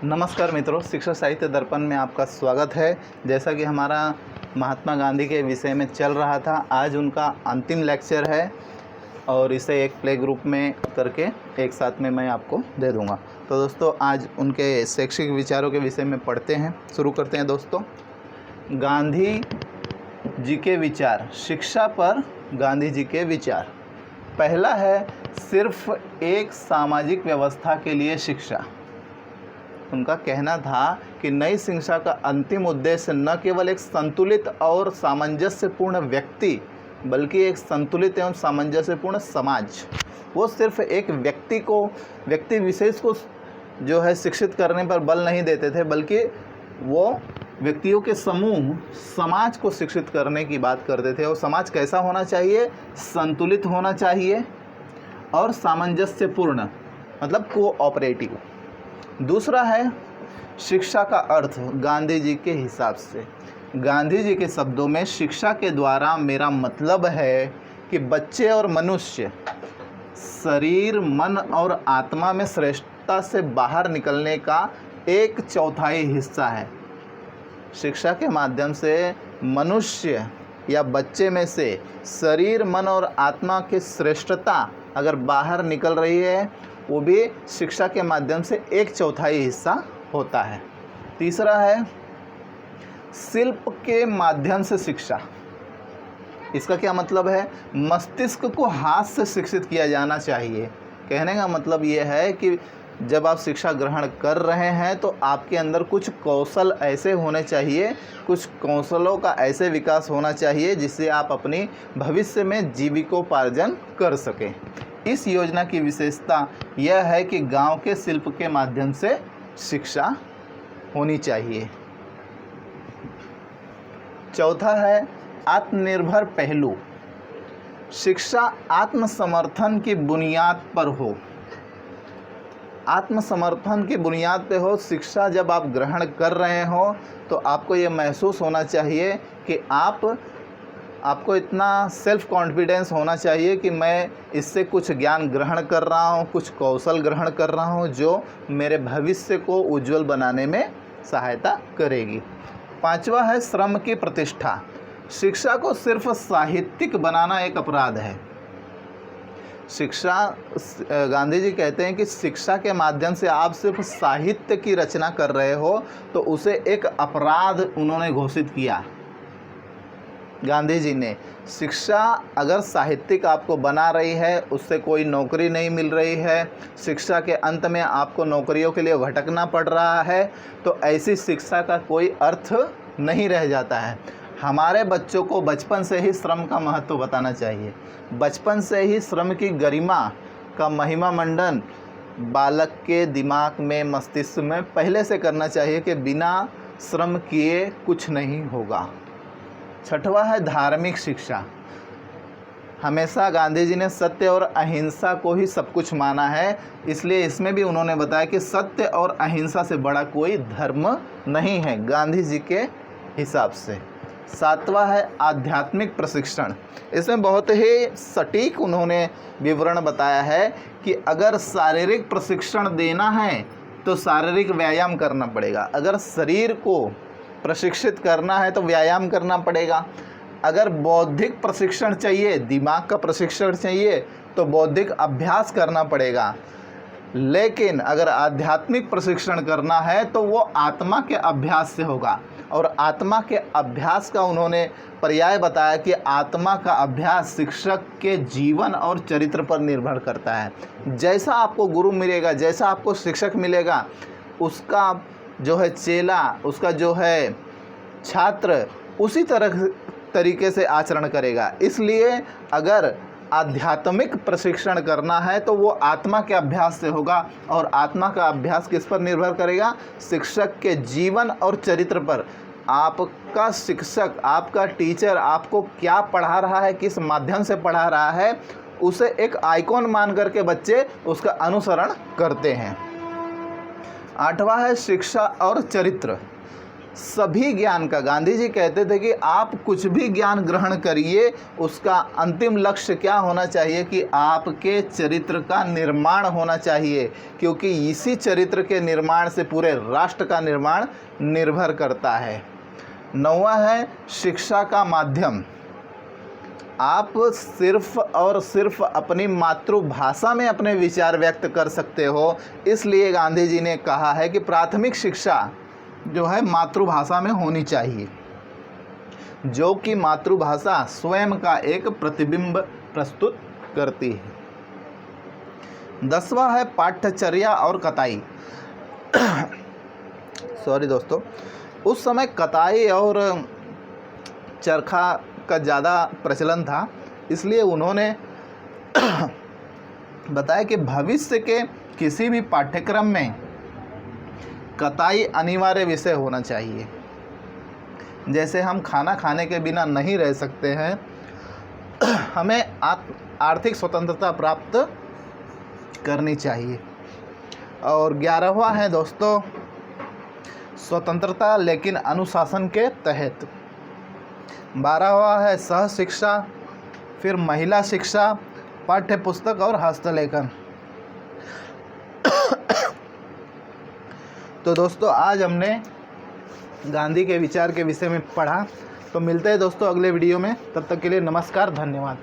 नमस्कार मित्रों, शिक्षा साहित्य दर्पण में आपका स्वागत है। जैसा कि हमारा महात्मा गांधी के विषय में चल रहा था, आज उनका अंतिम लेक्चर है और इसे एक प्ले ग्रुप में करके एक साथ में मैं आपको दे दूंगा। तो दोस्तों, आज उनके शैक्षिक विचारों के विषय में पढ़ते हैं। शुरू करते हैं दोस्तों। गांधी जी के विचार, शिक्षा पर गांधी जी के विचार। पहला है, सिर्फ एक सामाजिक व्यवस्था के लिए शिक्षा। उनका कहना था कि नई शिक्षा का अंतिम उद्देश्य न केवल एक संतुलित और सामंजस्यपूर्ण व्यक्ति, बल्कि एक संतुलित एवं सामंजस्यपूर्ण समाज। वो सिर्फ एक व्यक्ति विशेष को जो है शिक्षित करने पर बल नहीं देते थे, बल्कि वो व्यक्तियों के समूह, समाज को शिक्षित करने की बात करते थे। और समाज कैसा होना चाहिए? संतुलित होना चाहिए और सामंजस्यपूर्ण, मतलब कोऑपरेटिव। दूसरा है, शिक्षा का अर्थ गांधी जी के हिसाब से। गांधी जी के शब्दों में, शिक्षा के द्वारा मेरा मतलब है कि बच्चे और मनुष्य शरीर, मन और आत्मा में श्रेष्ठता से बाहर निकलने का 1/4 हिस्सा है। शिक्षा के माध्यम से मनुष्य या बच्चे में से शरीर, मन और आत्मा की श्रेष्ठता अगर बाहर निकल रही है, वो भी शिक्षा के माध्यम से 1/4 हिस्सा होता है। तीसरा है, शिल्प के माध्यम से शिक्षा। इसका क्या मतलब है? मस्तिष्क को हाथ से शिक्षित किया जाना चाहिए। कहने का मतलब ये है कि जब आप शिक्षा ग्रहण कर रहे हैं तो आपके अंदर कुछ कौशल ऐसे होने चाहिए, कुछ कौशलों का ऐसे विकास होना चाहिए जिससे आप अपनी भविष्य में जीविकोपार्जन कर सकें। इस योजना की विशेषता यह है कि गांव के शिल्प के माध्यम से शिक्षा होनी चाहिए। चौथा है, आत्मनिर्भर पहलू। शिक्षा आत्मसमर्थन की बुनियाद पर हो। आत्मसमर्थन की बुनियाद पे हो। शिक्षा जब आप ग्रहण कर रहे हो तो आपको ये महसूस होना चाहिए कि आपको इतना सेल्फ कॉन्फिडेंस होना चाहिए कि मैं इससे कुछ ज्ञान ग्रहण कर रहा हूँ, कुछ कौशल ग्रहण कर रहा हूँ जो मेरे भविष्य को उज्जवल बनाने में सहायता करेगी। पांचवा है, श्रम की प्रतिष्ठा। शिक्षा को सिर्फ साहित्यिक बनाना एक अपराध है। गांधी जी कहते हैं कि शिक्षा के माध्यम से आप सिर्फ साहित्य की रचना कर रहे हो तो उसे एक अपराध उन्होंने घोषित किया। गांधी जी ने, शिक्षा अगर साहित्यिक आपको बना रही है, उससे कोई नौकरी नहीं मिल रही है, शिक्षा के अंत में आपको नौकरियों के लिए भटकना पड़ रहा है, तो ऐसी शिक्षा का कोई अर्थ नहीं रह जाता है। हमारे बच्चों को बचपन से ही श्रम का महत्व बताना चाहिए। बचपन से ही श्रम की गरिमा का महिमा मंडन बालक के दिमाग में, मस्तिष्क में पहले से करना चाहिए कि बिना श्रम किए कुछ नहीं होगा। छठवा है, धार्मिक शिक्षा। हमेशा गांधी जी ने सत्य और अहिंसा को ही सब कुछ माना है, इसलिए इसमें भी उन्होंने बताया कि सत्य और अहिंसा से बड़ा कोई धर्म नहीं है गांधी जी के हिसाब से। सातवां है, आध्यात्मिक प्रशिक्षण। इसमें बहुत ही सटीक उन्होंने विवरण बताया है कि अगर शारीरिक प्रशिक्षण देना है तो शारीरिक व्यायाम करना पड़ेगा। अगर शरीर को प्रशिक्षित करना है तो व्यायाम करना पड़ेगा। अगर बौद्धिक प्रशिक्षण चाहिए, दिमाग का प्रशिक्षण चाहिए, तो बौद्धिक अभ्यास करना पड़ेगा। लेकिन अगर आध्यात्मिक प्रशिक्षण करना है तो वो आत्मा के अभ्यास से होगा। और आत्मा के अभ्यास का उन्होंने पर्याय बताया कि आत्मा का अभ्यास शिक्षक के जीवन और चरित्र पर निर्भर करता है। जैसा आपको गुरु मिलेगा, जैसा आपको शिक्षक मिलेगा, उसका जो है चेला, उसका जो है छात्र उसी तरीके से आचरण करेगा। इसलिए अगर आध्यात्मिक प्रशिक्षण करना है तो वो आत्मा के अभ्यास से होगा। और आत्मा का अभ्यास किस पर निर्भर करेगा? शिक्षक के जीवन और चरित्र पर। आपका शिक्षक, आपका टीचर आपको क्या पढ़ा रहा है, किस माध्यम से पढ़ा रहा है, उसे एक आइकॉन मान करके बच्चे उसका अनुसरण करते हैं। आठवां है, शिक्षा और चरित्र। सभी ज्ञान का, गांधी जी कहते थे कि आप कुछ भी ज्ञान ग्रहण करिए, उसका अंतिम लक्ष्य क्या होना चाहिए कि आपके चरित्र का निर्माण होना चाहिए, क्योंकि इसी चरित्र के निर्माण से पूरे राष्ट्र का निर्माण निर्भर करता है। 9वां है शिक्षा का माध्यम। आप सिर्फ और सिर्फ अपनी मातृभाषा में अपने विचार व्यक्त कर सकते हो, इसलिए गांधी जी ने कहा है कि प्राथमिक शिक्षा जो है मातृभाषा में होनी चाहिए, जो कि मातृभाषा स्वयं का एक प्रतिबिंब प्रस्तुत करती है। 10वां है पाठ्यचर्या और कताई। सॉरी दोस्तों, उस समय कताई और चरखा का ज़्यादा प्रचलन था, इसलिए उन्होंने बताया कि भविष्य के किसी भी पाठ्यक्रम में कताई अनिवार्य विषय होना चाहिए। जैसे हम खाना खाने के बिना नहीं रह सकते हैं, हमें आर्थिक स्वतंत्रता प्राप्त करनी चाहिए। और 11वां है दोस्तों स्वतंत्रता लेकिन अनुशासन के तहत। 12वां है सह शिक्षा, फिर महिला शिक्षा, पाठ्य पुस्तक और हस्तलेखन। तो दोस्तों आज हमने गांधी के विचार के विषय में पढ़ा। तो मिलते हैं दोस्तों अगले वीडियो में, तब तक के लिए नमस्कार, धन्यवाद।